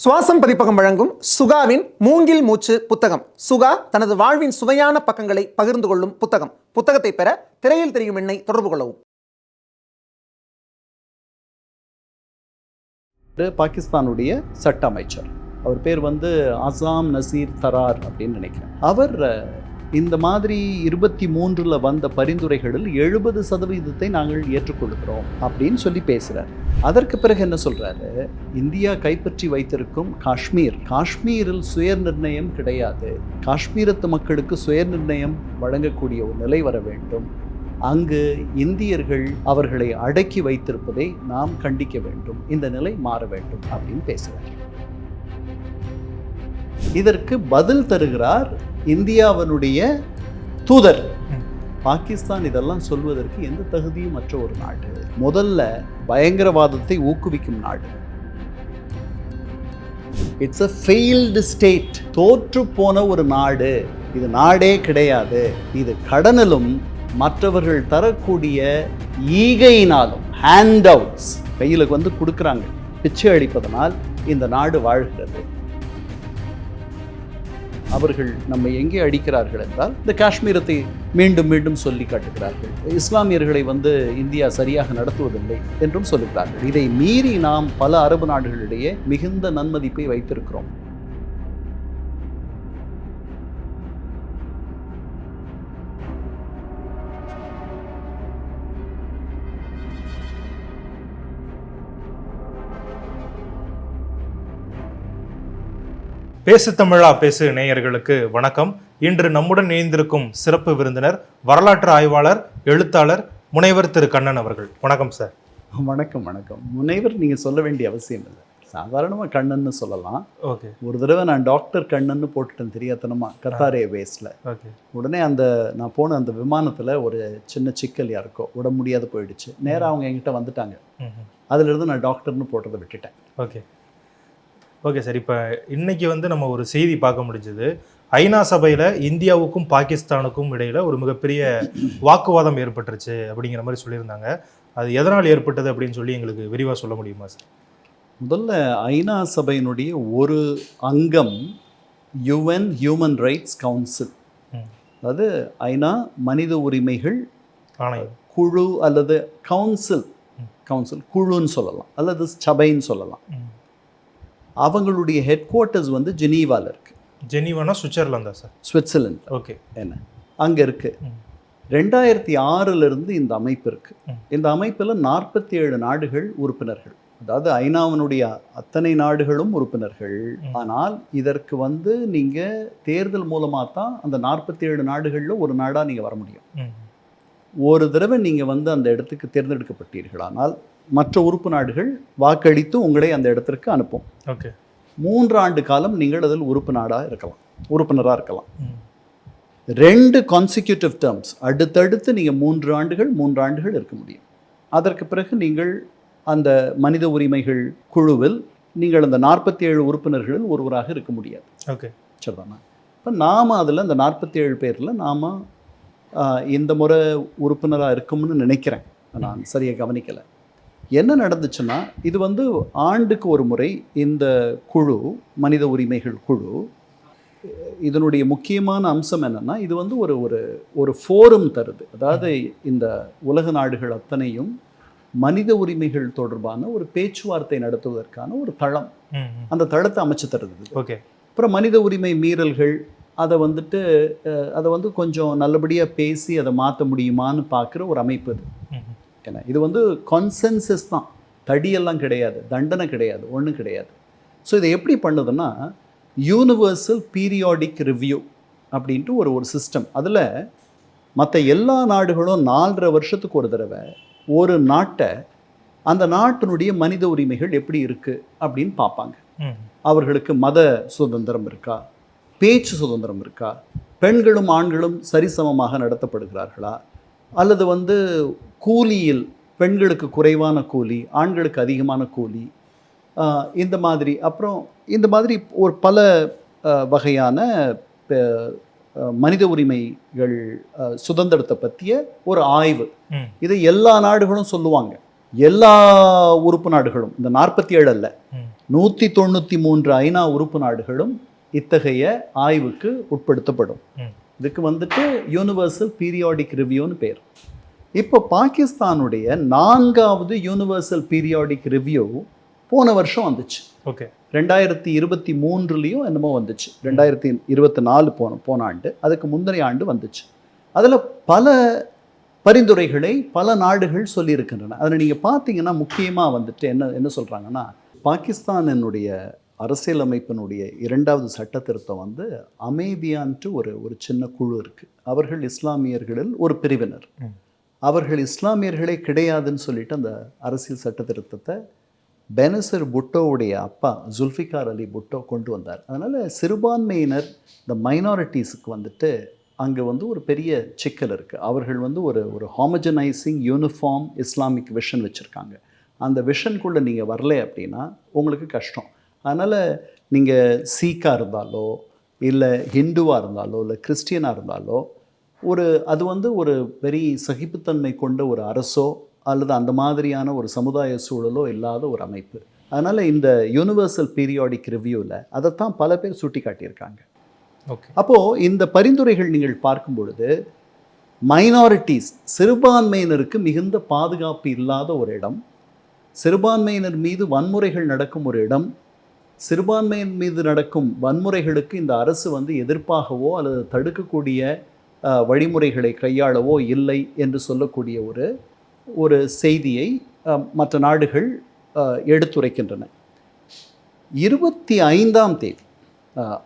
சுவாசம் பதிப்பகம் வழங்கும் சுகாவின் மூங்கில் மூச்சு புத்தகம். சுகா தனது வாழ்வின் சுவையான பக்கங்களை பகிர்ந்து கொள்ளும் புத்தகம். புத்தகத்தை பெற திரையில் தெரியும் எண்ணை தொடர்பு கொள்ளவும். பாகிஸ்தானுடைய சட்ட அமைச்சர், அவர் பேர் அசாம் நசீர் தரார் அப்படின்னு நினைக்கிறேன். அவர் இந்த மாதிரி 23 வந்த பரிந்துரைகளில் 70% நாங்கள் ஏற்றுக்கொள்கிறோம் அப்படின்னு சொல்லி பேசுகிறார். அதற்கு பிறகு என்ன சொல்கிறாரு, இந்தியா கைப்பற்றி வைத்திருக்கும் காஷ்மீரில் சுயநிர்ணயம் கிடையாது, காஷ்மீரத்து மக்களுக்கு சுயநிர்ணயம் வழங்கக்கூடிய ஒரு நிலை வர வேண்டும், அங்கு இந்தியர்கள் அவர்களை அடக்கி வைத்திருப்பதை நாம் கண்டிக்க வேண்டும், இந்த நிலை மாற வேண்டும் அப்படின்னு பேசுகிறார். இதற்கு பதில் தருகிறார் இந்தியாவினுடைய தூதர். பாகிஸ்தான் இதெல்லாம் சொல்வதற்கு எந்த தகுதியும் மற்ற ஒரு நாடு, முதல்ல பயங்கரவாதத்தை ஊக்குவிக்கும் நாடு. இட்ஸ் a failed state, தோற்று போன ஒரு நாடு, இது நாடே கிடையாது, இது கடனிலும் மற்றவர்கள் தரக்கூடிய ஈகையினாலும், ஹேண்ட் அவுட்ஸ் கையில் கொடுக்குறாங்க, பிச்சை அளிப்பதனால் இந்த நாடு வாழ்கிறது. அவர்கள் நம்ம எங்கே அடிக்கிறார்கள் என்றால் இந்த காஷ்மீரத்தை மீண்டும் மீண்டும் சொல்லி காட்டுகிறார்கள், இஸ்லாமியர்களை இந்தியா சரியாக நடத்துவதில்லை என்றும் சொல்லுகிறார்கள். இதை மீறி நாம் பல அரபு நாடுகளிடையே மிகுந்த நன்மதிப்பை வைத்திருக்கிறோம். பேசு தமிழா பேசு நேயர்களுக்கு வணக்கம். இன்று நம்முடன் இணைந்திருக்கும் சிறப்பு விருந்தினர் வரலாற்று ஆய்வாளர், எழுத்தாளர் முனைவர் திரு கண்ணன் அவர்கள். வணக்கம் சார். வணக்கம். வணக்கம். முனைவர் நீங்கள் சொல்ல வேண்டிய அவசியம் இல்லை, சாதாரணமாக கண்ணன்னு சொல்லலாம். ஓகே. ஒரு தடவை நான் டாக்டர் கண்ணன்னு போட்டுட்டேன் தெரியாதனமா, கத்தார் ஏர்வேஸில். ஓகே. உடனே நான் போன அந்த விமானத்தில் ஒரு சின்ன சிக்கல் யாருக்கோ உடம்பு முடியாத போயிடுச்சு. நேராக அவங்க என்கிட்ட வந்துட்டாங்க, அதிலிருந்து நான் டாக்டர்னு போட்டதை விட்டுட்டேன். ஓகே. Okay sir. இப்போ இன்னைக்கு நம்ம ஒரு செய்தி பார்க்க முடிஞ்சது. ஐநா சபையில் இந்தியாவுக்கும் பாகிஸ்தானுக்கும் இடையில் ஒரு மிகப்பெரிய வாக்குவாதம் ஏற்பட்டுருச்சு அப்படிங்கிற மாதிரி சொல்லியிருந்தாங்க. அது எதனால் ஏற்பட்டது அப்படின்னு சொல்லி எங்களுக்கு விரிவாக சொல்ல முடியுமா சார்? முதல்ல ஐநா சபையினுடைய ஒரு அங்கம் யுஎன் ஹியூமன் ரைட்ஸ் கவுன்சில், அதாவது ஐநா மனித உரிமைகள் ஆணையம் குழு அல்லது கவுன்சில் குழுன்னு சொல்லலாம், அல்லது சபைன்னு சொல்லலாம். அவங்களுடைய ஹெட் குவார்ட்டர்ஸ் ஜெனீவாவில் இருக்கு. ஜெனீவானா சுவிட்சர்லாந்தா சார்? சுவிட்சர்லாந்து. ஓகே. என்ன அங்கே இருக்கு. 2006 இந்த அமைப்பு இருக்கு. இந்த அமைப்பில் 47 நாடுகள் உறுப்பினர்கள், அதாவது ஐநாவினுடைய அத்தனை நாடுகளும் உறுப்பினர்கள். ஆனால் இதற்கு நீங்கள் தேர்தல் மூலமாக தான் அந்த 47 நாடுகளில் ஒரு நாடாக நீங்கள் வர முடியும். ஒரு தடவை நீங்கள் அந்த இடத்துக்கு தேர்ந்தெடுக்கப்பட்டீர்களானால் மற்ற உறுப்பு நாடுகள் வாக்களித்து உங்களை அந்த இடத்திற்கு அனுப்பும். ஓகே. 3 ஆண்டு காலம் நீங்கள் அதில் உறுப்பினராக இருக்கலாம். 2 கான்சிக்யூட்டிவ் டேர்ம்ஸ், அடுத்தடுத்து நீங்கள் 3 ஆண்டுகள் இருக்க முடியும். அதற்கு பிறகு நீங்கள் அந்த மனித உரிமைகள் குழுவில் நீங்கள் அந்த 47 உறுப்பினர்களில் ஒருவராக இருக்க முடியாது. ஓகே. சரிதானா? இப்போ நாம் அதில் அந்த 47 பேரில் நாம் இந்த முறை உறுப்பினராக இருக்கும்னு நினைக்கிறேன். நான் சரியாக கவனிக்கலை. என்ன நடந்துச்சுன்னா, இது ஆண்டுக்கு ஒரு முறை இந்த குழு, மனித உரிமைகள் குழு, இதனுடைய முக்கியமான அம்சம் என்னென்னா, இது ஒரு ஒரு ஃபோரம் தருது. அதாவது இந்த உலக நாடுகள் அத்தனையும் மனித உரிமைகள் தொடர்பான ஒரு பேச்சுவார்த்தை நடத்துவதற்கான ஒரு தளம், அந்த தளத்தை அமைச்சு தருது. ஓகே. அப்புறம் மனித உரிமை மீறல்கள் அதை கொஞ்சம் நல்லபடியாக பேசி அதை மாற்ற முடியுமான்னு பார்க்குற ஒரு அமைப்பு இது. ஏன்னா இது கான்சென்சஸ் தான், தடியெல்லாம் கிடையாது, தண்டனை கிடையாது, ஒன்றும் கிடையாது. ஸோ இதை எப்படி பண்ணுதுன்னா, யூனிவர்சல் பீரியாடிக் ரிவ்யூ அப்படின்ட்டு ஒரு சிஸ்டம். அதில் மற்ற எல்லா நாடுகளும் 4.5 வருஷத்துக்கு ஒரு தடவை ஒரு நாட்டை, அந்த நாட்டினுடைய மனித உரிமைகள் எப்படி இருக்குது அப்படின்னு பார்ப்பாங்க. அவர்களுக்கு மத சுதந்திரம் இருக்கா, பேச்சு சுதந்திரம் இருக்கா, பெண்களும் ஆண்களும் சரிசமமாக நடத்தப்படுகிறார்களா, அல்லது கூலியில் பெண்களுக்கு குறைவான கூலி, ஆண்களுக்கு அதிகமான கூலி, இந்த மாதிரி. அப்புறம் இந்த மாதிரி ஒரு பல வகையான மனித உரிமைகள் சுதந்திரத்தை பற்றிய ஒரு ஆய்வு. இதை எல்லா நாடுகளும் சொல்லுவாங்க, எல்லா உறுப்பு நாடுகளும், இந்த 47 அல்ல, 193 ஐநா உறுப்பு நாடுகளும் இத்தகைய ஆய்வுக்கு உட்படுத்தப்படும். இதுக்கு வந்துட்டு யூனிவர்சல் பீரியாடிக் ரிவ்யூன்னு பேர். இப்போ பாகிஸ்தானுடைய 4வது யூனிவர்சல் பீரியாடிக் ரிவ்யூ போன வருஷம் வந்துச்சு. ஓகே, 2023 என்னமோ வந்துச்சு. 2024 போன ஆண்டு, அதுக்கு முந்தைய ஆண்டு வந்துச்சு. அதில் பல பரிந்துரைகளை பல நாடுகள் சொல்லியிருக்கின்றன. அதில் நீங்கள் பார்த்தீங்கன்னா முக்கியமாக வந்துட்டு என்ன சொல்கிறாங்கன்னா, பாகிஸ்தானினுடைய அரசியலமைப்பினுடைய 2வது சட்ட திருத்தம் வந்து அமைதியான்ட்டு ஒரு சின்ன குழு இருக்குது. அவர்கள் இஸ்லாமியர்களில் ஒரு பிரிவினர். அவர்கள் இஸ்லாமியர்களே கிடையாதுன்னு சொல்லிட்டு அந்த அரசியல் சட்ட திருத்தத்தை பெனசர் புட்டோவுடைய அப்பா ஜுல்ஃபிகார் அலி புட்டோ கொண்டு வந்தார். அதனால் சிறுபான்மையினர், இந்த மைனாரிட்டிஸுக்கு வந்துட்டு அங்கே வந்து ஒரு பெரிய சிக்கல் இருக்குது. அவர்கள் வந்து ஒரு ஹாமஜனைசிங் யூனிஃபார்ம் இஸ்லாமிக் விஷன் வச்சுருக்காங்க. அந்த விஷனுக்குள்ளே நீங்கள் வரல அப்படின்னா உங்களுக்கு கஷ்டம். அதனால் நீங்கள் சீக்காக இருந்தாலோ இல்லை ஹிந்துவாக இருந்தாலோ இல்லை கிறிஸ்டியனாக இருந்தாலோ அது வந்து ஒரு பெரிய சகிப்புத்தன்மை கொண்ட ஒரு அரசோ அல்லது அந்த மாதிரியான ஒரு சமுதாய சூழலோ இல்லாத ஒரு அமைப்பு. அதனால் இந்த யூனிவர்சல் பீரியாடிக் ரிவ்யூவில் அதைத்தான் பல பேர் சுட்டி காட்டியிருக்காங்க. ஓகே, அப்போது இந்த பரிந்துரைகள் நீங்கள் பார்க்கும் பொழுது மைனாரிட்டிஸ், சிறுபான்மையினருக்கு மிகுந்த பாதுகாப்பு இல்லாத ஒரு இடம், சிறுபான்மையினர் மீது வன்முறைகள் நடக்கும் ஒரு இடம், சிறுபான்மையின் மீது நடக்கும் வன்முறைகளுக்கு இந்த அரசு வந்து எதிர்ப்பாகவோ அல்லது தடுக்கக்கூடிய வழிமுறைகளை கையாளவோ இல்லை என்று சொல்லக்கூடிய ஒரு செய்தியை மற்ற நாடுகள் எடுத்துரைக்கின்றன. 25ஆம் தேதி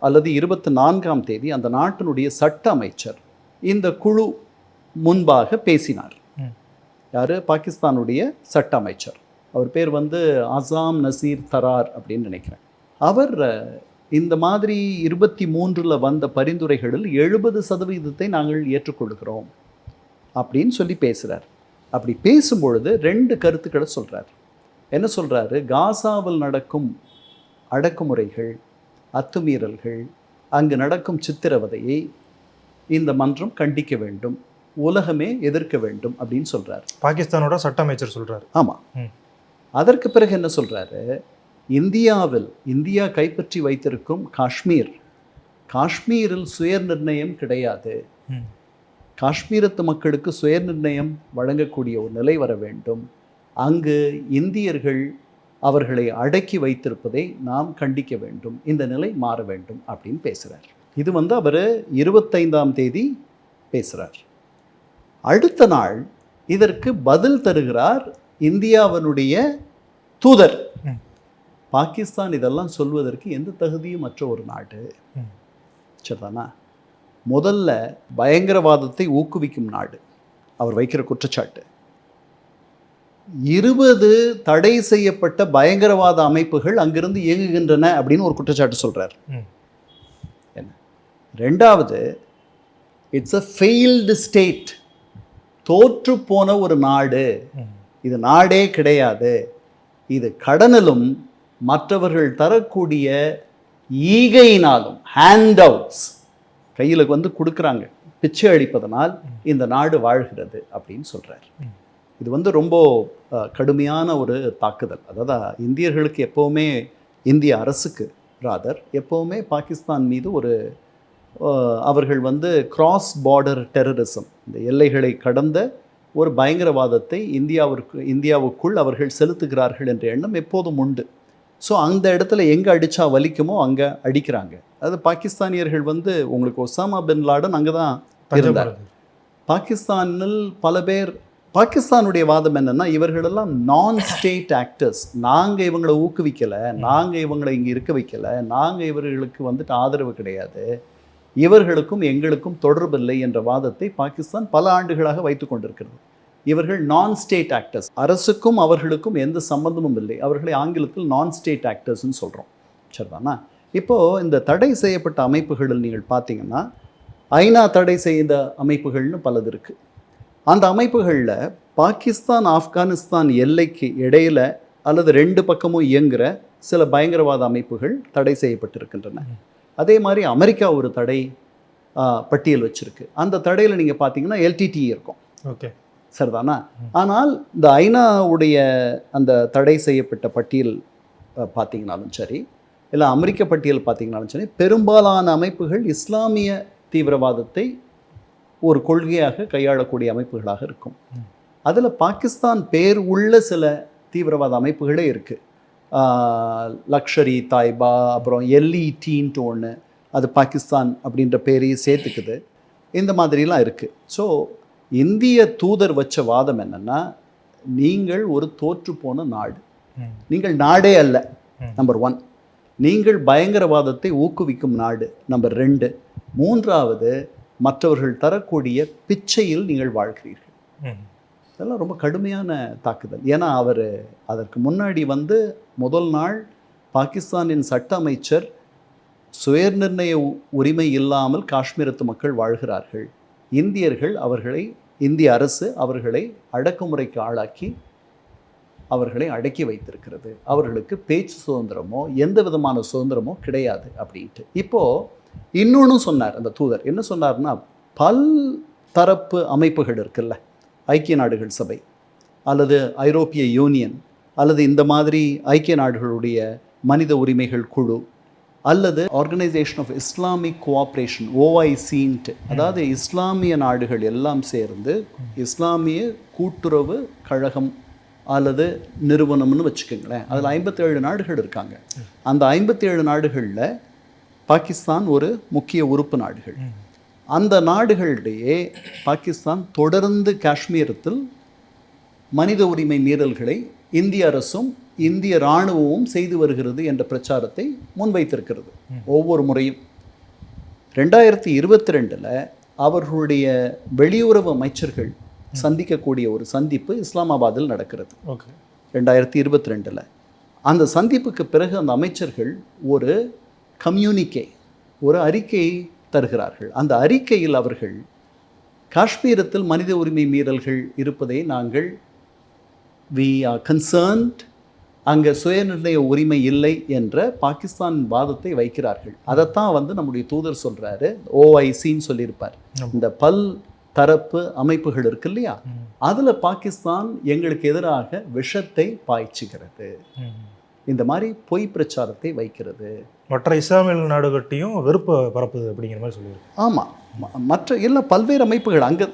அல்லது 24ஆம் தேதி அந்த நாட்டினுடைய சட்ட அமைச்சர் இந்த குழு முன்பாக பேசினார். யார்? பாகிஸ்தானுடைய சட்ட அமைச்சர். அவர் பேர் வந்து அசாம் நசீர் தரார் அப்படின்னு நினைக்கிறேன். அவர் இந்த மாதிரி 23 வந்த பரிந்துரைகளில் 70% நாங்கள் ஏற்றுக்கொள்கிறோம் அப்படின்னு சொல்லி பேசுகிறார். அப்படி பேசும்பொழுது 2 கருத்துக்களை சொல்கிறார். என்ன சொல்கிறாரு? காசாவில் நடக்கும் அடக்குமுறைகள், அத்துமீறல்கள், அங்கு நடக்கும் சித்திரவதையை இந்த மன்றம் கண்டிக்க வேண்டும், உலகமே எதிர்க்க வேண்டும் அப்படின்னு சொல்கிறார். பாகிஸ்தானோட சட்ட அமைச்சர் சொல்கிறார். ஆமாம். அதற்கு பிறகு என்ன சொல்கிறாரு? இந்தியா கைப்பற்றி வைத்திருக்கும் காஷ்மீரில் சுயநிர்ணயம் கிடையாது. காஷ்மீரத்து மக்களுக்கு சுயநிர்ணயம் வழங்கக்கூடிய ஒரு நிலை வர வேண்டும். அங்கு இந்தியர்கள் அவர்களை அடக்கி வைத்திருப்பதை நாம் கண்டிக்க வேண்டும். இந்த நிலை மாற வேண்டும் அப்படின்னு பேசுகிறார். இது வந்து அவர் 25ஆம் தேதி பேசுகிறார். அடுத்த நாள் இதற்கு பதில் தருகிறார் இந்தியாவினுடைய தூதர். பாகிஸ்தான் இதெல்லாம் சொல்வதற்கு எந்த தகுதியும் மற்ற ஒரு நாடு. சரிதானா? முதல்ல பயங்கரவாதத்தை ஊக்குவிக்கும் நாடு அவர் வைக்கிற குற்றச்சாட்டு. 20 தடை செய்யப்பட்ட பயங்கரவாத அமைப்புகள் அங்கிருந்து இயங்குகின்றன அப்படின்னு ஒரு குற்றச்சாட்டு சொல்றார். என்ன? 2வது, இட்ஸ் அ ஃபெயில்டு ஸ்டேட், தோற்று போன ஒரு நாடு, இது நாடே கிடையாது, இது கடனிலும் மற்றவர்கள் தரக்கூடிய ஈகையினாலும், ஹேண்ட் அவுட்ஸ் கையில் வந்து கொடுக்குறாங்க, பிச்சை அளிப்பதனால் இந்த நாடு வாழ்கிறது அப்படின்னு சொல்கிறார். இது வந்து ரொம்ப கடுமையான ஒரு தாக்குதல். அதாவது இந்தியர்களுக்கு எப்போவுமே, இந்திய அரசுக்கு ராதர் எப்போவுமே பாகிஸ்தான் மீது அவர்கள் வந்து கிராஸ் பார்டர் டெரரிசம், இந்த எல்லைகளை கடந்த ஒரு பயங்கரவாதத்தை இந்தியாவுக்குள் அவர்கள் செலுத்துகிறார்கள் என்ற எண்ணம் எப்போதும் உண்டு. ஸோ அந்த இடத்துல எங்கே அடித்தா வலிக்குமோ அங்கே அடிக்கிறாங்க. அது பாகிஸ்தானியர்கள் வந்து உங்களுக்கு ஒசாமா பின் லாடன் அங்கே தான் இருந்தார். பாகிஸ்தானில் பல பேர், பாகிஸ்தானுடைய வாதம் என்னென்னா, இவர்களெல்லாம் நான் ஸ்டேட் ஆக்டர்ஸ், நாங்கள் இவங்களை ஊக்குவிக்கலை, நாங்கள் இவங்களை இங்கே இருக்க வைக்கலை, நாங்கள் இவர்களுக்கு வந்துட்டு ஆதரவு கிடையாது, இவர்களுக்கும் எங்களுக்கும் தொடர்பில்லை என்ற வாதத்தை பாகிஸ்தான் பல ஆண்டுகளாக வைத்து கொண்டிருக்கிறது. இவர்கள் நான் ஸ்டேட் ஆக்டர்ஸ், அரசுக்கும் அவர்களுக்கும் எந்த சம்பந்தமும் இல்லை, அவர்களை ஆங்கிலத்தில் நான் ஸ்டேட் ஆக்டர்ஸ்ன்னு சொல்கிறோம். சரிதானா? இப்போது இந்த தடை செய்யப்பட்ட அமைப்புகளில் நீங்கள் பார்த்தீங்கன்னா, ஐநா தடை செய்த அமைப்புகள்னு பலது இருக்குது. அந்த அமைப்புகளில் பாகிஸ்தான் ஆப்கானிஸ்தான் எல்லைக்கு இடையில் அல்லது 2 பக்கமும் இயங்குகிற சில பயங்கரவாத அமைப்புகள் தடை செய்யப்பட்டிருக்கின்றன. அதே மாதிரி அமெரிக்கா ஒரு தடை பட்டியல் வச்சுருக்கு. அந்த தடையில் நீங்கள் பார்த்தீங்கன்னா LTTE இருக்கும். ஓகே, சரிதானா? ஆனால் இந்த ஐநாவுடைய அந்த தடை செய்யப்பட்ட பட்டியல் பார்த்தீங்கனாலும் சரி, இல்லை அமெரிக்க பட்டியல் பார்த்தீங்கனாலும் சரி, பெரும்பாலான அமைப்புகள் இஸ்லாமிய தீவிரவாதத்தை ஒரு கொள்கையாக கையாளக்கூடிய அமைப்புகளாக இருக்கும். அதில் பாகிஸ்தான் பேர் உள்ள சில தீவிரவாத அமைப்புகளே இருக்குது. லக்ஷர் இ தாய்பா, அப்புறம் LETன்ட்டு ஒன்று, அது பாகிஸ்தான் அப்படின்ற பேரையும் சேர்த்துக்குது. இந்த மாதிரிலாம் இருக்குது. ஸோ இந்திய தூதர் வச்ச வாதம் என்னென்னா, நீங்கள் ஒரு தோற்று போன நாடு, நீங்கள் நாடே அல்ல, நம்பர் 1. நீங்கள் பயங்கரவாதத்தை ஊக்குவிக்கும் நாடு, நம்பர் 2. 3வது, மற்றவர்கள் தரக்கூடிய பிச்சையில் நீங்கள் வாழ்கிறீர்கள். இதெல்லாம் ரொம்ப கடுமையான தாக்குதல். ஏன்னா அவர் அதற்கு முன்னாடி முதல் நாள் பாகிஸ்தானின் சட்ட அமைச்சர் சுயநிர்ணய உரிமை இல்லாமல் காஷ்மீரத்து மக்கள் வாழ்கிறார்கள், இந்தியர்கள் அவர்களை, இந்திய அரசு அவர்களை அடக்குமுறைக்கு ஆளாக்கி அவர்களை அடக்கி வைத்திருக்கிறது, அவர்களுக்கு பேச்சு சுதந்திரமோ எந்த விதமான சுதந்திரமோ கிடையாது அப்படின்ட்டு. இப்போது இன்னொன்று சொன்னார் அந்த தூதர். என்ன சொன்னார்னா, பல் தரப்பு அமைப்புகள் இருக்குல்ல, ஐக்கிய நாடுகள் சபை அல்லது ஐரோப்பிய யூனியன் அல்லது இந்த மாதிரி ஐக்கிய நாடுகளுடைய மனித உரிமைகள் குழு அல்லது ஆர்கனைசேஷன் ஆஃப் இஸ்லாமிக் கோஆப்ரேஷன், OICன்ட்டு, அதாவது இஸ்லாமிய நாடுகள் எல்லாம் சேர்ந்து இஸ்லாமிய கூட்டுறவு கழகம் அல்லது நிறுவனம்னு வச்சுக்கோங்களேன். அதில் 57 நாடுகள் இருக்காங்க. அந்த 57 நாடுகளில் பாகிஸ்தான் ஒரு முக்கிய உறுப்பு நாடுகள். அந்த நாடுகளிடையே பாகிஸ்தான் தொடர்ந்து காஷ்மீரத்தில் மனித உரிமை மீறல்களை இந்திய அரசும் இந்திய இராணுவமும் செய்து வருகிறது என்ற பிரச்சாரத்தை முன்வைத்திருக்கிறது ஒவ்வொரு முறையும். 2022 அவர்களுடைய வெளியுறவு அமைச்சர்கள் சந்திக்கக்கூடிய ஒரு சந்திப்பு இஸ்லாமாபாத்தில் நடக்கிறது 2022. அந்த சந்திப்புக்கு பிறகு அந்த அமைச்சர்கள் ஒரு கம்யூனிகே, ஒரு அறிக்கையை தருகிறார்கள். அந்த அறிக்கையில் அவர்கள் காஷ்மீரத்தில் மனித உரிமை மீறல்கள் இருப்பதை நாங்கள் we are concerned, அங்கே சுயநிர்ணய உரிமை இல்லை என்ற பாகிஸ்தான் வாதத்தை வைக்கிறார்கள். அதைத்தான் நம்முடைய தூதர் சொல்கிறாரு, OICன்னு சொல்லியிருப்பார். இந்த பல் தரப்பு அமைப்புகள் இருக்கு இல்லையா, அதில் பாகிஸ்தான் எங்களுக்கு எதிராக விஷத்தை பாய்ச்சுகிறது, இந்த மாதிரி பொய் பிரச்சாரத்தை வைக்கிறது, மற்ற இஸ்லாமிய நாடுகட்டையும் வெறுப்பு பரப்புது அப்படிங்கிற மாதிரி சொல்லியிருக்கு. ஆமாம், மற்ற இல்லை பல்வேறு அமைப்புகள் அங்கே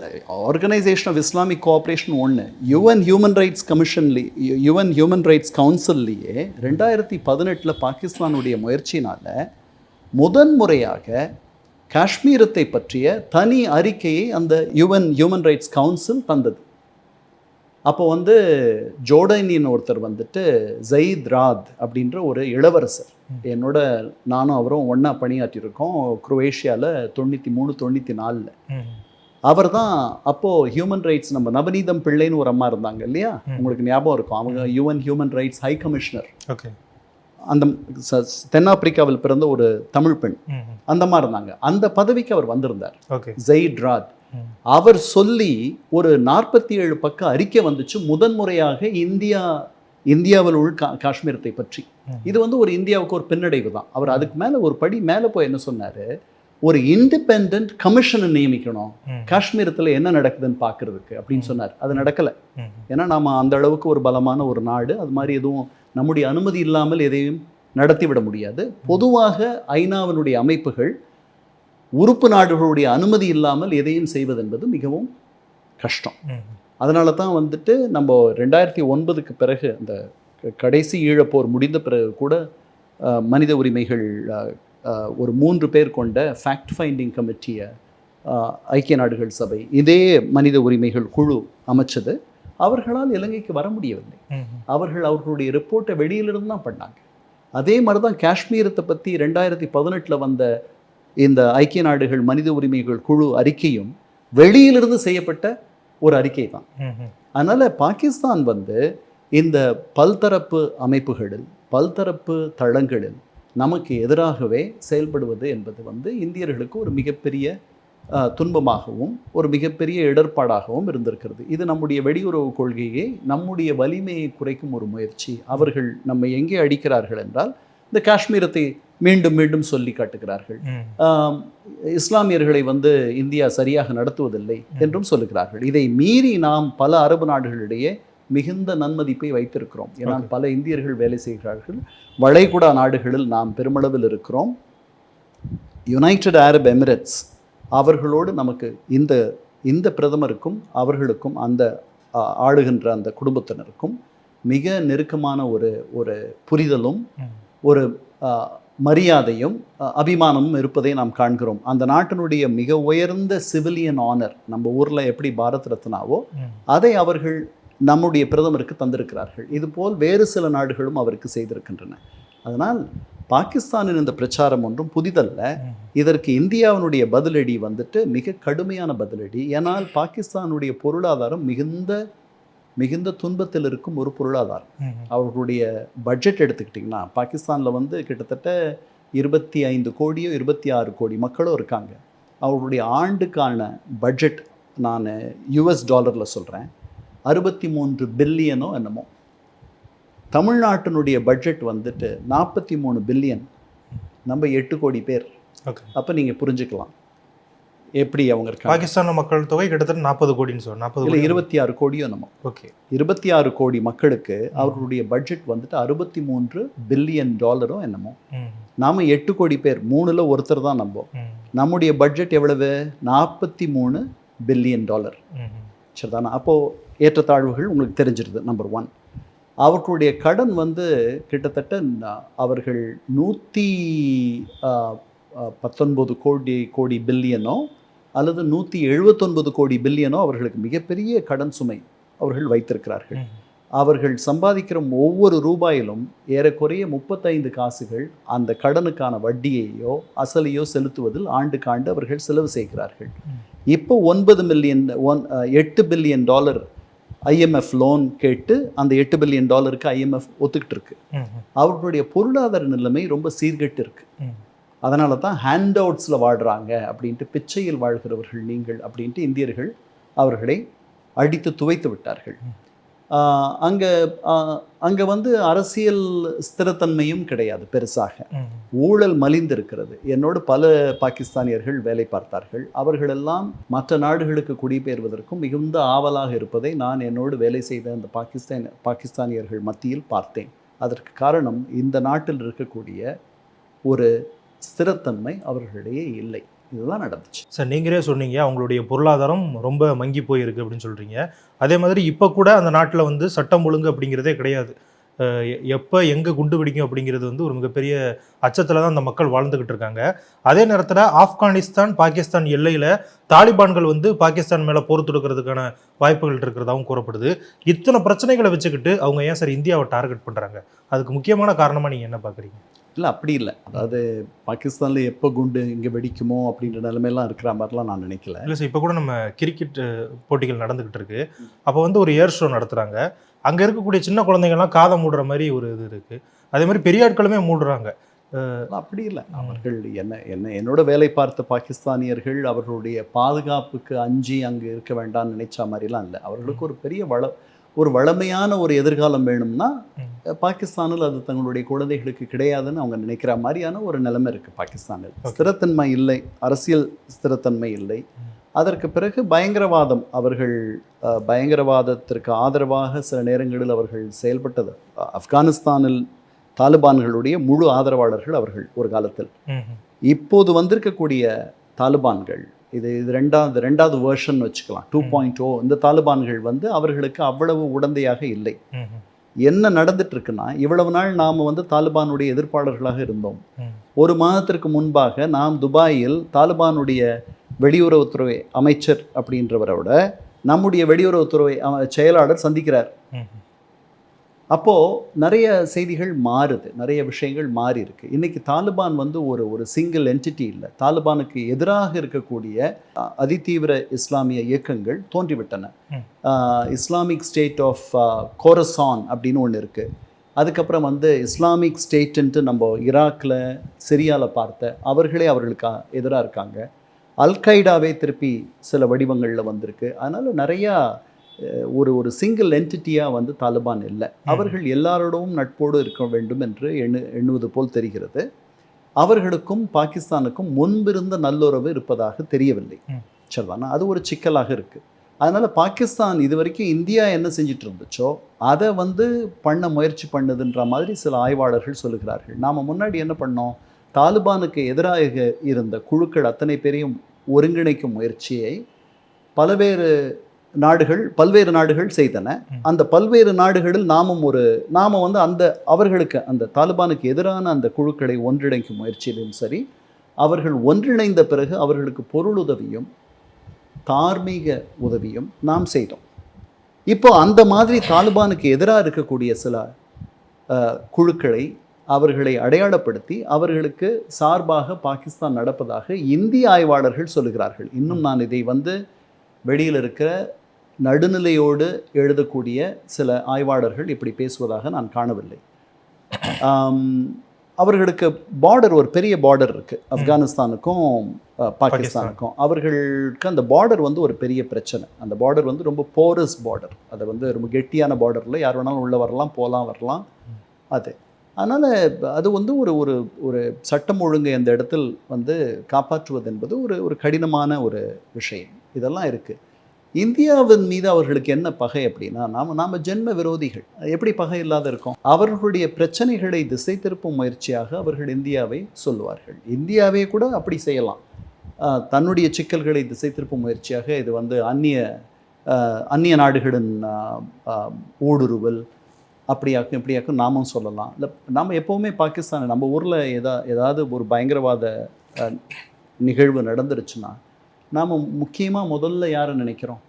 ஆர்கனைசேஷன் ஆஃப் இஸ்லாமிக் கோஆப்ரேஷன் ஒன்று, UN ஹியூமன் ரைட்ஸ் கமிஷன்லேயே, UN ஹியூமன் ரைட்ஸ் கவுன்சில்லையே 2018 பாகிஸ்தானுடைய முயற்சினால் முதன்முறையாக காஷ்மீரத்தை பற்றிய தனி அறிக்கையை அந்த UN ஹியூமன் ரைட்ஸ் கவுன்சில் தந்தது. அப்போ ஜோர்டானியன் ஒருத்தர் ஜயீத் ராத் அப்படின்ற ஒரு இளவரசர், என்னோட நானும் அவரும் ஒன்றா பணியாற்றியிருக்கோம் குரோவேஷியாவில் 93-94. அவர் தான் அப்போது ஹியூமன் ரைட்ஸ், நம்ம நவநீதம் பிள்ளைன்னு ஒரு அம்மா இருந்தாங்க இல்லையா, உங்களுக்கு ஞாபகம் இருக்கும், அவங்க UN human rights high commissioner. அந்த தென்னாப்பிரிக்காவில் பிறந்த ஒரு தமிழ் பெண், அந்த மாதிரி இருந்தாங்க. அந்த பதவிக்கு அவர் வந்திருந்தார், ஜயீத் ராத். அவர் சொல்லி ஒரு 47 பக்க அறிக்கை வந்துச்சு முதன்முறையாக இந்தியாவில் உள்ள காஷ்மீரத்தை பற்றி. இது ஒரு இந்தியாவுக்கு ஒரு பின்னடைவு தான். அவர் அதுக்கு மேலே ஒரு படி மேலே போய் என்ன சொன்னார், ஒரு இண்டிபெண்ட் கமிஷனை நியமிக்கணும் காஷ்மீரத்தில் என்ன நடக்குதுன்னு பார்க்கறதுக்கு அப்படின்னு சொன்னார். அது நடக்கலை. ஏன்னா நாம் அந்த அளவுக்கு ஒரு பலமான ஒரு நாடு, அது மாதிரி எதுவும் நம்முடைய அனுமதி இல்லாமல் எதையும் நடத்திவிட முடியாது. பொதுவாக ஐநாவினுடைய அமைப்புகள் உறுப்பு நாடுகளுடைய அனுமதி இல்லாமல் எதையும் செய்வது என்பது மிகவும் கஷ்டம். அதனால தான் நம்ம 2009க்கு பிறகு அந்த கடைசி ஈழப்போர் முடிந்த பிறகு கூட மனித உரிமைகள் ஒரு 3 பேர் கொண்ட ஃபேக்ட் ஃபைண்டிங் கமிட்டியை ஐக்கிய நாடுகள் சபை இதே மனித உரிமைகள் குழு அமைச்சது. அவர்களால் இலங்கைக்கு வர முடியவில்லை. அவர்களுடைய ரிப்போர்ட்டை வெளியிலிருந்து தான் பண்ணாங்க. அதே மாதிரி தான் காஷ்மீரத்தை பற்றி 2018 வந்த இந்த ஐக்கிய நாடுகள் மனித உரிமைகள் குழு அறிக்கையும் வெளியிலிருந்து செய்யப்பட்ட ஒரு அறிக்கை தான். அதனால் பாகிஸ்தான் இந்த பல்தரப்பு அமைப்புகளில், பல்தரப்பு தளங்களில் நமக்கு எதிராகவே செயல்படுவது என்பது இந்தியர்களுக்கு ஒரு மிகப்பெரிய துன்பமாகவும் ஒரு மிகப்பெரிய இடர்பாடாகவும் இருந்திருக்கிறது. இது நம்முடைய வெளியுறவு கொள்கையை, நம்முடைய வலிமையை குறைக்கும் ஒரு முயற்சி. அவர்கள் நம்மை எங்கே அடிக்கிறார்கள் என்றால் இந்த காஷ்மீரத்தை மீண்டும் மீண்டும் சொல்லி காட்டுகிறார்கள். இஸ்லாமியர்களை இந்தியா சரியாக நடத்துவதில்லை என்றும் சொல்லுகிறார்கள். இதை மீறி நாம் பல அரபு நாடுகளிடையே மிகுந்த நன்மதிப்பை வைத்திருக்கிறோம். ஏன்னா பல இந்தியர்கள் வேலை செய்கிறார்கள். வளைகுடா நாடுகளில் நாம் பெருமளவில் இருக்கிறோம். யுனைடெட் அரப் எமிரேட்ஸ் அவர்களோடு நமக்கு இந்த பிரதமருக்கும் அவர்களுக்கும் அந்த ஆளுகின்ற அந்த குடும்பத்தினருக்கும் மிக நெருக்கமான ஒரு புரிதலும் ஒரு மரியாதையும் அபிமானமும் இருப்பதை நாம் காண்கிறோம். அந்த நாட்டினுடைய மிக உயர்ந்த சிவிலியன் ஆனர், நம்ம ஊரில் எப்படி பாரத் ரத்னாவோ அதை அவர்கள் நம்முடைய பிரதமருக்கு தந்திருக்கிறார்கள். இதுபோல் வேறு சில நாடுகளும் அவருக்கு செய்திருக்கின்றன. அதனால் பாகிஸ்தானின் இந்த பிரச்சாரம் ஒன்றும் புதிதல்ல. இதற்கு இந்தியாவினுடைய பதிலடி வந்துட்டு மிக கடுமையான பதிலடி. ஏனால் பாகிஸ்தானுடைய பொருளாதாரம் மிகுந்த துன்பத்தில் இருக்கும் ஒரு பொருளாதாரம். அவர்களுடைய பட்ஜெட் எடுத்துக்கிட்டிங்கன்னா பாகிஸ்தானில் வந்து கிட்டத்தட்ட 25 கோடியோ 26 கோடி மக்களும் இருக்காங்க. அவர்களுடைய ஆண்டுக்கான பட்ஜெட் நான் US டாலரில் சொல்கிறேன், 63 பில்லியனோ என்னமோ. தமிழ்நாட்டினுடைய பட்ஜெட் வந்துட்டு 43 பில்லியன். நம்ம 8 கோடி பேர். அப்போ நீங்கள் புரிஞ்சுக்கலாம் எப்படி அவங்க இருக்காங்க. பாகிஸ்தான் மக்கள் தொகை கிட்டத்தட்ட 40 கோடின்னு சொல்லுவோம். 26 கோடியோ நம்ம. ஓகே, 26 கோடி மக்களுக்கு அவர்களுடைய பட்ஜெட் வந்துட்டு 63 பில்லியன் டாலரோ என்னமோ. நாம 8 கோடி பேர், 3ல் ஒருத்தர் தான் நம்ம. நம்முடைய பட்ஜெட் எவ்வளவு? 43 பில்லியன் டாலர். சரிதானா? அப்போது ஏற்றத்தாழ்வுகள் உங்களுக்கு தெரிஞ்சிருது. நம்பர் 1. அவர்களுடைய கடன் வந்து கிட்டத்தட்ட அவர்கள் 119 கோடி பில்லியனோ அல்லது 179 கோடி பில்லியனோ அவர்களுக்கு மிகப்பெரிய கடன் சுமை அவர்கள் வைத்திருக்கிறார்கள். அவர்கள் சம்பாதிக்கிற ஒவ்வொரு ரூபாயிலும் ஏறக்குறைய 35 காசுகள் அந்த கடனுக்கான வட்டியையோ அசலையோ செலுத்துவதில் ஆண்டுக்காண்டு அவர்கள் செலவு செய்கிறார்கள். இப்போ 8 பில்லியன் டாலர் IMF லோன் கேட்டு அந்த 8 பில்லியன் டாலருக்கு IMF ஒத்துக்கிட்டு இருக்கு. அவர்களுடைய பொருளாதார நிலைமை ரொம்ப சீர்கெட்டு இருக்கு. அதனால தான் ஹேண்ட் அவுட்ஸில் வாழ்கிறாங்க அப்படின்ட்டு, பிச்சையில் வாழ்கிறவர்கள் நீங்கள் அப்படின்ட்டு இந்தியர்கள் அவர்களை அடித்து துவைத்து விட்டார்கள். அங்கே வந்து அரசியல் ஸ்திரத்தன்மையும் கிடையாது பெருசாக. ஊழல் மலிந்திருக்கிறது. என்னோடு பல பாகிஸ்தானியர்கள் வேலை பார்த்தார்கள். அவர்களெல்லாம் மற்ற நாடுகளுக்கு குடிபெயர்வதற்கும் மிகுந்த ஆவலாக இருப்பதை நான் என்னோடு வேலை செய்த அந்த பாகிஸ்தானியர்கள் மத்தியில் பார்த்தேன். அதற்கு காரணம் இந்த நாட்டில் இருக்கக்கூடிய ஒரு ஸ்திரத்தன்மை அவர்களிடையே இல்லை. இதுதான் நடந்துச்சு. சார், நீங்களே சொன்னீங்க அவங்களுடைய பொருளாதாரம் ரொம்ப மங்கி போயிருக்கு அப்படின்னு சொல்கிறீங்க. அதே மாதிரி இப்போ கூட அந்த நாட்டில் வந்து சட்டம் ஒழுங்கு அப்படிங்கிறதே கிடையாது. எப்போ எங்கே குண்டு வெடிக்கும் அப்படிங்கிறது வந்து ஒரு மிகப்பெரிய அச்சத்தில் தான் அந்த மக்கள் வாழ்ந்துக்கிட்டு இருக்காங்க. அதே நேரத்தில் ஆப்கானிஸ்தான் பாகிஸ்தான் எல்லையில் தாலிபான்கள் வந்து பாகிஸ்தான் மேலே போர் தொடுக்கிறதுக்கான வாய்ப்புகள் இருக்கிறதாகவும் கூறப்படுது. இத்தனை பிரச்சனைகளை வச்சுக்கிட்டு அவங்க ஏன் சார் இந்தியாவை டார்கெட் பண்ணுறாங்க? அதுக்கு முக்கியமான காரணமாக நீங்கள் என்ன பார்க்குறீங்க? இல்லை, அப்படி இல்லை. அதாவது பாகிஸ்தானில் எப்போ குண்டு இங்கே வெடிக்குமோ அப்படின்ற நிலைமையெல்லாம் இருக்கிற மாதிரிலாம் நான் நினைக்கல. இல்லை சார், இப்போ கூட நம்ம கிரிக்கெட் போட்டிகள் நடந்துக்கிட்டு இருக்கு. அப்போ வந்து ஒரு ஏர் ஷோ நடத்துகிறாங்க. அங்கே இருக்கக்கூடிய சின்ன குழந்தைங்கள்லாம் காதை மூடுற மாதிரி ஒரு இது இருக்குது. அதே மாதிரி பெரிய ஆட்களுமே மூடுறாங்க. அப்படி இல்லை. அவர்கள் என்னோட வேலை பார்த்த பாகிஸ்தானியர்கள் அவர்களுடைய பாதுகாப்புக்கு அஞ்சி அங்கே இருக்க வேண்டாம்னு நினைச்ச மாதிரிலாம் இல்லை. அவர்களுக்கு ஒரு பெரிய ஒரு வளமையான ஒரு எதிர்காலம் வேணும்னா பாகிஸ்தானில் அது தங்களுடைய குழந்தைகளுக்கு கிடையாதுன்னு அவங்க நினைக்கிற மாதிரியான ஒரு நிலைமை இருக்குது. பாகிஸ்தானில் ஸ்திரத்தன்மை இல்லை, அரசியல் ஸ்திரத்தன்மை இல்லை. அதற்கு பிறகு பயங்கரவாதம், அவர்கள் பயங்கரவாதத்திற்கு ஆதரவாக சில நேரங்களில் அவர்கள் செயல்பட்டது. ஆப்கானிஸ்தானில் தாலிபான்களுடைய முழு ஆதரவாளர்கள் அவர்கள் ஒரு காலத்தில். இப்போது வந்திருக்கக்கூடிய தாலிபான்கள், இது ரெண்டாவது வெர்ஷன் வச்சுக்கலாம், 2.0. இந்த தாலிபான்கள் வந்து அவர்களுக்கு அவ்வளவு உடந்தையாக இல்லை. என்ன நடந்துட்டு இருக்குன்னா, இவ்வளவு நாள் நாம் வந்து தாலிபானுடைய எதிர்ப்பாளர்களாக இருந்தோம். ஒரு மாதத்திற்கு முன்பாக நாம் துபாயில் தாலிபானுடைய வெளியுறவுத்துறை அமைச்சர் அப்படின்றவரோட நம்முடைய வெளியுறவுத்துறை செயலாளர் சந்திக்கிறார். அப்போது நிறைய செய்திகள் மாறுது, நிறைய விஷயங்கள் மாறி இருக்கு. இன்னைக்கு தாலிபான் வந்து ஒரு சிங்கிள் என்டிட்டி இல்லை. தாலிபானுக்கு எதிராக இருக்கக்கூடிய அதிதீவிர இஸ்லாமிய இயக்கங்கள் தோன்றிவிட்டன. இஸ்லாமிக் ஸ்டேட் ஆஃப் கோரசான் அப்படின்னு ஒன்று இருக்குது. அதுக்கப்புறம் வந்து இஸ்லாமிக் ஸ்டேட்டுன்ட்டு நம்ம ஈராக்கில் சிரியாவில் பார்த்த அவர்களே அவர்களுக்கு எதிராக இருக்காங்க. அல்கைடாவே திருப்பி சில வடிவங்களில் வந்திருக்கு. அதனால் நிறையா ஒரு சிங்கிள் என்டிட்டியாக வந்து தாலிபான் இல்லை. அவர்கள் எல்லாரோடவும் நட்போடு இருக்க வேண்டும் என்று எண்ணுவது போல் தெரிகிறது. அவர்களுக்கும் பாகிஸ்தானுக்கும் முன்பிருந்த நல்லுறவு இருப்பதாக தெரியவில்லை. சரிதானா? அது ஒரு சிக்கலாக இருக்குது. அதனால் பாகிஸ்தான் இது வரைக்கும் இந்தியா என்ன செஞ்சிட்டு இருந்துச்சோ அதை வந்து பண்ண முயற்சி பண்ணுதுன்ற மாதிரி சில ஆய்வாளர்கள் சொல்லுகிறார்கள். நாம் முன்னாடி என்ன பண்ணோம், தாலிபானுக்கு எதிராக இருந்த குழுக்கள் அத்தனை பேரையும் ஒருங்கிணைக்கும் முயற்சியை பல்வேறு நாடுகள் செய்தன. அந்த பல்வேறு நாடுகளில் நாம வந்து அவர்களுக்கு அந்த தாலிபானுக்கு எதிரான அந்த குழுக்களை ஒன்றிணைக்கும் முயற்சியிலும் சரி, அவர்கள் ஒன்றிணைந்த பிறகு அவர்களுக்கு பொருளுதவியும் தார்மீக உதவியும் நாம் செய்தோம். இப்போ அந்த மாதிரி தாலிபானுக்கு எதிராக இருக்கக்கூடிய சில குழுக்களை அவர்களை அடையாளப்படுத்தி அவர்களுக்கு சார்பாக பாகிஸ்தான் நடப்பதாக இந்திய ஆய்வாளர்கள் சொல்லுகிறார்கள். இன்னும் நான் இதை வந்து வெளியில் இருக்கிற நடுநிலையோடு எழுதக்கூடிய சில ஆய்வாளர்கள் இப்படி பேசுவதாக நான் காணவில்லை. அவர்களுக்கு ஒரு பெரிய பார்டர் இருக்குது ஆப்கானிஸ்தானுக்கும் பாகிஸ்தானுக்கும். அவர்களுக்கு அந்த பார்டர் வந்து ஒரு பெரிய பிரச்சனை. அந்த பார்டர் வந்து ரொம்ப போரஸ் பார்டர், அதை வந்து ரொம்ப கெட்டியான பார்டரில் யார் வேணாலும் உள்ள வரலாம், வரலாம். அதனால் அது வந்து ஒரு சட்டம் ஒழுங்கை அந்த இடத்தில் வந்து காப்பாற்றுவது என்பது ஒரு கடினமான ஒரு விஷயம். இதெல்லாம் இருக்குது. இந்தியாவின் மீது அவர்களுக்கு என்ன பகை அப்படின்னா, நாம் ஜென்ம விரோதிகள். எப்படி பகை இல்லாத இருக்கோம்? அவர்களுடைய பிரச்சனைகளை திசை திருப்பும் முயற்சியாக அவர்கள் இந்தியாவை சொல்லுவார்கள். இந்தியாவே கூட அப்படி செய்யலாம். தன்னுடைய சிக்கல்களை திசை திருப்பும் முயற்சியாக இது வந்து அந்நிய நாடுகளின் ஊடுருவல் அப்படியாக்கும் இப்படியாக்கும் நாமும் சொல்லலாம். இல்லை, நாம் எப்போவுமே பாகிஸ்தான் நம்ம ஊரில் ஏதாவது ஒரு பயங்கரவாத நிகழ்வு நடந்துருச்சுன்னா நாம் முக்கியமாக முதல்ல யாரை நினைக்கிறோம்?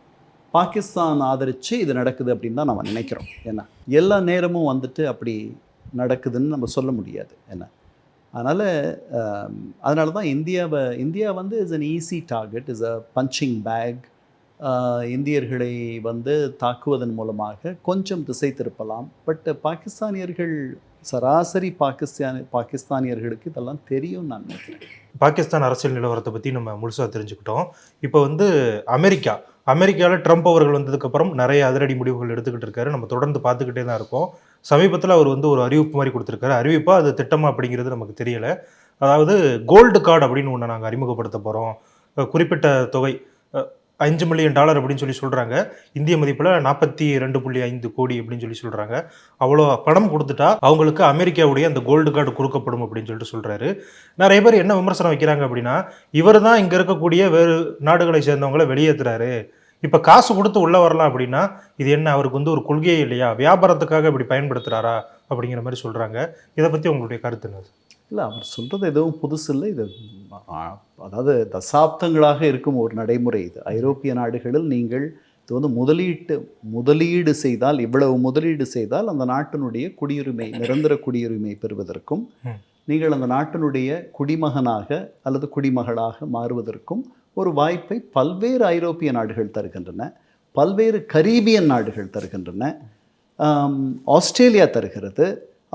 பாகிஸ்தான் ஆதரித்து இது நடக்குது அப்படின்னு தான் நம்ம நினைக்கிறோம். ஏன்னா எல்லா நேரமும் வந்துட்டு அப்படி நடக்குதுன்னு நம்ம சொல்ல முடியாது. என்ன அதனால தான் இந்தியா வந்து is an easy target, is a punching bag. இந்தியர்களை வந்து தாக்குவதன் மூலமாக கொஞ்சம் திசை திருப்பலாம். பட் பாகிஸ்தானியர்கள் சராசரி பாகிஸ்தானியர்களுக்கு இதெல்லாம் தெரியும் நான் நினைக்கிறேன். பாகிஸ்தான் அரசியல் நிலவரத்தை பற்றி நம்ம முழுசாக தெரிஞ்சுக்கிட்டோம். இப்போ வந்து அமெரிக்காவில் ட்ரம்ப் அவர்கள் வந்ததுக்கப்புறம் நிறைய அதிரடி முடிவுகள் எடுத்துக்கிட்டு இருக்காரு. நம்ம தொடர்ந்து பார்த்துக்கிட்டே தான் இருக்கோம். சமீபத்தில் அவர் வந்து ஒரு அறிவிப்பு மாதிரி கொடுத்துருக்காரு. அறிவிப்பா அது திட்டமா அப்படிங்கிறது நமக்கு தெரியலை. அதாவது கோல்டு கார்டு அப்படின்னு ஒன்று நாங்கள் அறிமுகப்படுத்த போகிறோம். குறிப்பிட்ட தொகை $5 மில்லியன் அப்படின்னு சொல்லி சொல்கிறாங்க. இந்திய மதிப்பில் 42.5 கோடி அப்படின்னு சொல்கிறாங்க. அவ்வளோ பணம் கொடுத்துட்டா அவங்களுக்கு அமெரிக்காவுடைய அந்த கோல்டு கார்டு கொடுக்கப்படும் அப்படின்னு சொல்லிட்டு சொல்கிறாரு. நிறைய பேர் என்ன விமர்சனம் வைக்கிறாங்க அப்படின்னா, இவர் தான் இங்கே இருக்கக்கூடிய வேறு நாடுகளை சேர்ந்தவங்களை வெளியேற்றுறாரு, இப்போ காசு கொடுத்து உள்ளே வரலாம் அப்படின்னா இது என்ன, அவருக்கு வந்து ஒரு கொள்கையே இல்லையா, வியாபாரத்துக்காக இப்படி பயன்படுத்துகிறாரா அப்படிங்கிற மாதிரி சொல்கிறாங்க. இதை பற்றி உங்களுடைய கருத்து என்ன? இல்லை, அவர் சொல்கிறது எதுவும் புதுசு இல்லை. இது அதாவது தசாப்தங்களாக இருக்கும் ஒரு நடைமுறை. இது ஐரோப்பிய நாடுகளில் நீங்கள் இது வந்து முதலீடு செய்தால், இவ்வளவு முதலீடு செய்தால் அந்த நாட்டினுடைய குடியுரிமை, நிரந்தர குடியுரிமை பெறுவதற்கும் நீங்கள் அந்த நாட்டினுடைய குடிமகனாக அல்லது குடிமகளாக மாறுவதற்கும் ஒரு வாய்ப்பை பல்வேறு ஐரோப்பிய நாடுகள் தருகின்றன, பல்வேறு கரீபியன் நாடுகள் தருகின்றன, ஆஸ்திரேலியா தருகிறது,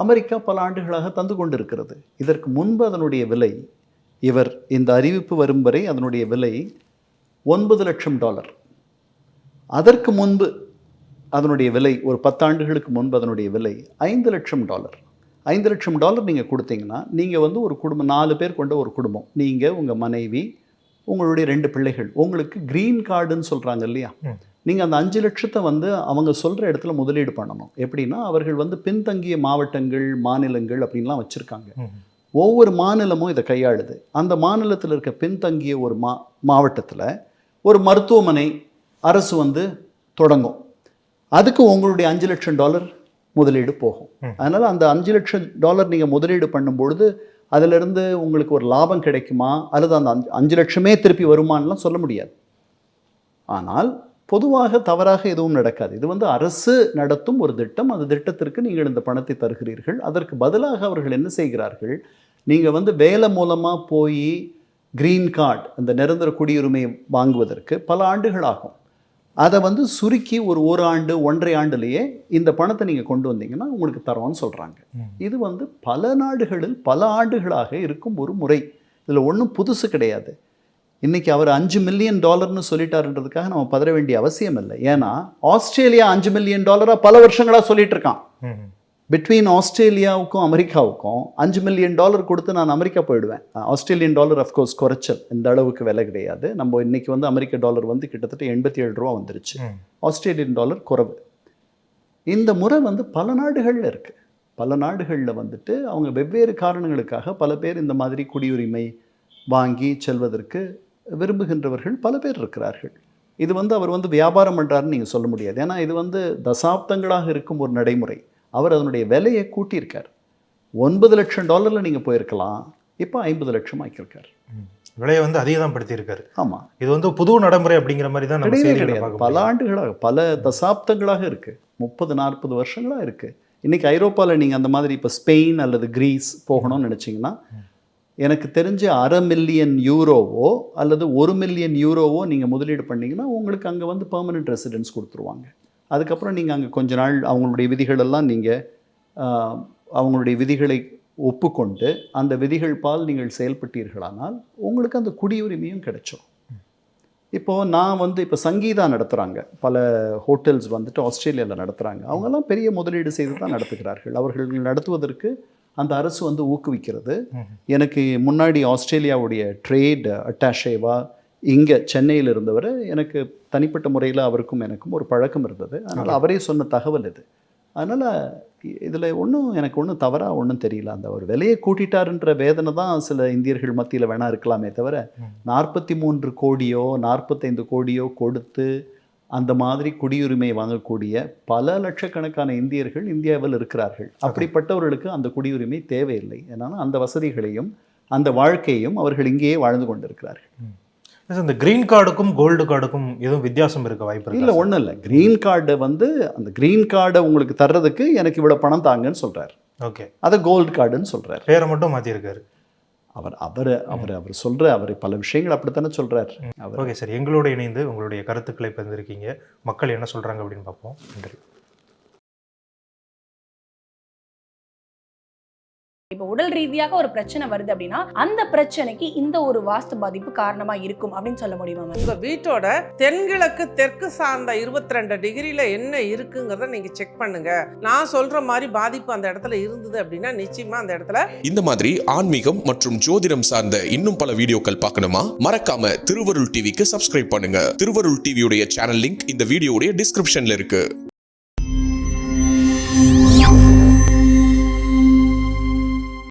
அமெரிக்கா பல ஆண்டுகளாக தந்து கொண்டிருக்கிறது. இதற்கு முன்பு அதனுடைய விலை, இந்த அறிவிப்பு வரும் வரை அதனுடைய விலை $9 லட்சம். அதற்கு முன்பு அதனுடைய விலை, ஒரு 10 ஆண்டுகளுக்கு முன்பு அதனுடைய விலை $5 லட்சம். $5 லட்சம் நீங்கள் கொடுத்தீங்கன்னா, நீங்கள் வந்து ஒரு குடும்பம், 4 பேர் கொண்ட ஒரு குடும்பம், நீங்கள், உங்கள் மனைவி, உங்களுடைய 2 பிள்ளைகள், உங்களுக்கு க்ரீன் கார்டுன்னு சொல்கிறாங்க இல்லையா, நீங்கள் அந்த 5 லட்சத்தை வந்து அவங்க சொல்கிற இடத்துல முதலீடு பண்ணணும். எப்படின்னா, அவர்கள் வந்து பின்தங்கிய மாவட்டங்கள், மாநிலங்கள் அப்படின்லாம் வச்சுருக்காங்க. ஒவ்வொரு மாநிலமும் இதை கையாளுது. அந்த மாநிலத்தில் இருக்க பின்தங்கிய ஒரு மாவட்டத்தில் ஒரு மருத்துவமனை அரசு வந்து தொடங்கும். அதுக்கு உங்களுடைய $5 லட்சம் முதலீடு போகும். அதனால் அந்த $5 லட்சம் நீங்கள் முதலீடு பண்ணும்பொழுது அதிலிருந்து உங்களுக்கு ஒரு லாபம் கிடைக்குமா, அல்லது அந்த 5 லட்சமே திருப்பி வருமானலாம் சொல்ல முடியாது. ஆனால் பொதுவாக தவறாக எதுவும் நடக்காது. இது வந்து அரசு நடத்தும் ஒரு திட்டம். அந்த திட்டத்திற்கு நீங்கள் இந்த பணத்தை தருகிறீர்கள். அதற்கு பதிலாக அவர்கள் என்ன செய்கிறார்கள், நீங்கள் வந்து வேலை மூலமாக போய் க்ரீன் கார்டு, அந்த நிரந்தர குடியுரிமை வாங்குவதற்கு பல ஆண்டுகள் ஆகும். அதை வந்து சுருக்கி ஒரு ஆண்டு, 1.5 ஆண்டுலேயே இந்த பணத்தை நீங்கள் கொண்டு வந்தீங்கன்னா உங்களுக்கு தரோன்னு சொல்கிறாங்க. இது வந்து பல நாடுகளில் பல ஆண்டுகளாக இருக்கும் ஒரு முறை. இதில் ஒன்றும் புதுசு கிடையாது. இன்றைக்கி அவர் $5 மில்லியன் சொல்லிட்டாருன்றதுக்காக நம்ம பதற வேண்டிய அவசியம் இல்லை. ஏன்னா ஆஸ்திரேலியா $5 மில்லியன் பல வருஷங்களாக சொல்லிட்டு இருக்கான். பிட்வீன் ஆஸ்திரேலியாவுக்கும் அமெரிக்காவுக்கும் $5 மில்லியன் கொடுத்து நான் அமெரிக்கா போயிடுவேன். ஆஸ்திரேலியன் டாலர் அஃப்கோர்ஸ் குறைச்சல், இந்த அளவுக்கு விலை கிடையாது. நம்ம இன்னைக்கு வந்து அமெரிக்க டாலர் வந்து கிட்டத்தட்ட 87 ரூபா வந்துருச்சு. ஆஸ்திரேலியன் டாலர் குறைவு. இந்த முறை வந்து பல நாடுகளில் இருக்குது. பல நாடுகளில் வந்துட்டு அவங்க வெவ்வேறு காரணங்களுக்காக பல பேர் இந்த மாதிரி குடியுரிமை வாங்கி செல்வதற்கு விரும்புகின்றவர்கள் பல பேர் இருக்கிறார்கள். இது வந்து அவர் வந்து வியாபாரம் பண்ணுறாருன்னு நீங்கள் சொல்ல முடியாது. ஏன்னா இது வந்து தசாப்தங்களாக இருக்கும் ஒரு நடைமுறை. அவர் அதனுடைய விலையை கூட்டியிருக்கார். $9 லட்சம் நீங்கள் போயிருக்கலாம், இப்போ 50 லட்சம் ஆக்கியிருக்கார். விலையை வந்து அதிகம் படுத்தியிருக்காரு. ஆமாம், இது வந்து புது நடைமுறை அப்படிங்கிற மாதிரி தான் கிடையாது. பல ஆண்டுகளாக, பல தசாப்தங்களாக இருக்குது, 30-40 வருஷங்களாக இருக்குது. இன்றைக்கி ஐரோப்பாவில் நீங்கள் அந்த மாதிரி இப்போ ஸ்பெயின் அல்லது கிரீஸ் போகணும்னு நினச்சிங்கன்னா எனக்கு தெரிஞ்ச €500,000 அல்லது €1 மில்லியன் நீங்கள் முதலீடு பண்ணிங்கன்னா உங்களுக்கு அங்கே வந்து பெர்மனெண்ட் ரெசிடென்ஸ் கொடுத்துருவாங்க. அதுக்கப்புறம் நீங்கள் அங்கே கொஞ்ச நாள் அவங்களுடைய விதிகளெல்லாம் நீங்கள் அவங்களுடைய விதிகளை ஒப்புக்கொண்டு அந்த விதிகள் பால் நீங்கள் செயல்பட்டீர்களானால் உங்களுக்கு அந்த குடியுரிமையும் கிடைச்சோம். இப்போது நான் வந்து இப்போ சங்கீதா நடத்துகிறாங்க, பல ஹோட்டல்ஸ் வந்துட்டு ஆஸ்திரேலியாவில் நடத்துகிறாங்க. அவங்கெல்லாம் பெரிய முதலீடு செய்து தான் நடத்துகிறார்கள். அவர்கள் நடத்துவதற்கு அந்த அரசு வந்து ஊக்குவிக்கிறது. எனக்கு முன்னாடி ஆஸ்திரேலியாவுடைய ட்ரேட் அட்டாஷேவா இங்கே சென்னையில் இருந்தவர், எனக்கு தனிப்பட்ட முறையில் அவருக்கும் எனக்கும் ஒரு பழக்கம் இருந்தது. அதனால் அவரே சொன்ன தகவல் இது. அதனால் இதில் எனக்கு ஒன்றும் தவறாக ஒன்றும் தெரியல. அந்த ஒரு விலையை கூட்டிட்டாருன்ற வேதனை தான் சில இந்தியர்கள் மத்தியில் வேணா இருக்கலாமே தவிர 43 கோடியோ 45 கோடியோ கொடுத்து அந்த மாதிரி குடியுரிமை வாங்கக்கூடிய பல லட்சக்கணக்கான இந்தியர்கள் இந்தியாவில் இருக்கிறார்கள். அப்படிப்பட்டவர்களுக்கு அந்த குடியுரிமை தேவையில்லை. ஏன்னா அந்த வசதிகளையும் அந்த வாழ்க்கையும் அவர்கள் இங்கேயே வாழ்ந்து கொண்டிருக்கிறார்கள். இந்த கிரீன் கார்டுக்கும் கோல்டு கார்டுக்கும் எதுவும் வித்தியாசம் இருக்க வாய்ப்பு இல்லை? ஒன்றும் இல்லை. கிரீன் கார்டை வந்து அந்த கிரீன் கார்டை உங்களுக்கு தர்றதுக்கு எனக்கு இவ்வளோ பணம் தாங்கன்னு சொல்கிறார். ஓகே, அதை கோல்டு கார்டுன்னு சொல்கிறார். பேரை மட்டும் மாற்றிருக்காரு அவர் சொல்கிற அவர் பல விஷயங்கள் அப்படித்தானே சொல்கிறார். ஓகே சார், எங்களோட இணைந்து உங்களுடைய கருத்துக்களை பகிர்ந்திருக்கீங்க. மக்கள் என்ன சொல்கிறாங்க அப்படின்னு பார்ப்போம். நன்றி. இப்போ உடல் ரீதியாக ஒரு பிரச்சனை வருது அப்படின்னா அந்த பிரச்சனைக்கு இந்த ஒரு வாஸ்து பாதிப்பு காரணமா இருக்கும் அப்படின்னு சொல்ல முடியுமா? உங்க வீட்டோட தென்கிழக்கு தெற்கு சார்ந்த 22 டிகிரில என்ன இருக்குங்கிறத நீங்க செக் பண்ணுங்க. நான் சொல்ற மாதிரி பாதிப்பு அந்த இடத்துல இருந்தது அப்படின்னா நிச்சயமா அந்த இடத்துல. இந்த மாதிரி ஆன்மீகம் மற்றும் ஜோதிடம் சார்ந்த இன்னும் பல வீடியோக்கள் பார்க்கணுமா? மறக்காம திருவருள் டிவிக்கு சப்ஸ்கிரைப் பண்ணுங்க. திருவருள் டிவியுடைய சேனல் லிங்க் இந்த வீடியோடைய டிஸ்கிரிப்ஷன்ல இருக்கு.